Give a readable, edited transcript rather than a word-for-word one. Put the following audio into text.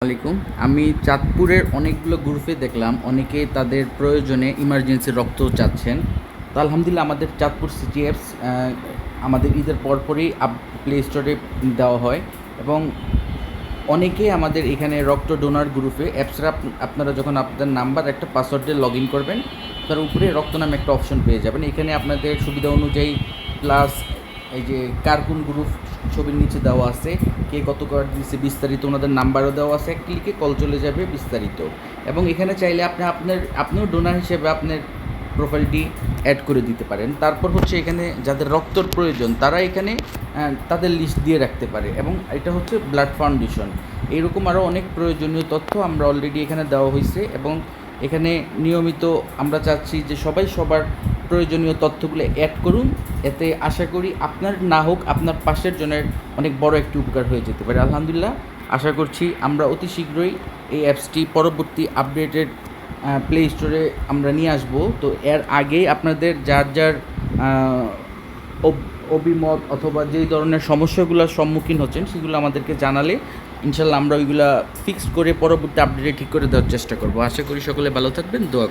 আলাইকুম। আমি চাঁদপুরের অনেকগুলো গ্রুপে দেখলাম অনেকেই তাদের প্রয়োজনে ইমার্জেন্সি রক্ত চাচ্ছেন। তো আলহামদুলিল্লাহ আমাদের চাঁদপুর সিটি অ্যাপস আমাদের ঈদের পরপরই প্লে স্টোরে দেওয়া হয় এবং অনেকেই আমাদের এখানে রক্ত ডোনার গ্রুপে অ্যাপসরা আপনারা যখন আপনাদের নাম্বার একটা পাসওয়ার্ড দিয়ে লগ ইন করবেন, তার উপরে রক্ত নামে একটা অপশন পেয়ে যাবেন। এখানে আপনাদের সুবিধা অনুযায়ী প্লাস এই যে কার কোন গ্রুপ ছবির নিচে দেওয়া আছে, কে কত কার্ড দিচ্ছে বিস্তারিত, ওনাদের নাম্বারও দেওয়া আছে, এক ক্লিকে কল চলে যাবে বিস্তারিত। এবং এখানে চাইলে আপনিও ডোনার হিসেবে আপনার প্রোফাইলটি অ্যাড করে দিতে পারেন। তারপর হচ্ছে এখানে যাদের রক্তর প্রয়োজন তারা এখানে তাদের লিস্ট দিয়ে রাখতে পারে এবং এটা হচ্ছে ব্লাড ফাউন্ডেশন। এইরকম আরও অনেক প্রয়োজনীয় তথ্য আমরা অলরেডি এখানে দেওয়া হয়েছে এবং এখানে নিয়মিত আমরা চাচ্ছি যে সবাই সবার প্রয়োজনীয় তথ্যগুলো অ্যাড করুন। এতে আশা করি আপনার না হোক আপনার পাশের জনের অনেক বড় একটি উপকার হয়ে যেতে পারে। আলহামদুলিল্লাহ আশা করছি আমরা অতি শীঘ্রই এই অ্যাপসটি পরবর্তী আপডেটেড প্লে স্টোরে আমরা নিয়ে আসব। তো এর আগেই আপনাদের যার যার অভিমত অথবা যেই ধরনের সমস্যাগুলোর সম্মুখীন হচ্ছেন সেগুলো আমাদেরকে জানালে ইনশাল্লাহ আমরা ওইগুলা ফিক্সড করে পরবর্তী আপডেটে ঠিক করে দেওয়ার চেষ্টা করব। আশা করি সকলে ভালো থাকবেন, দোয়া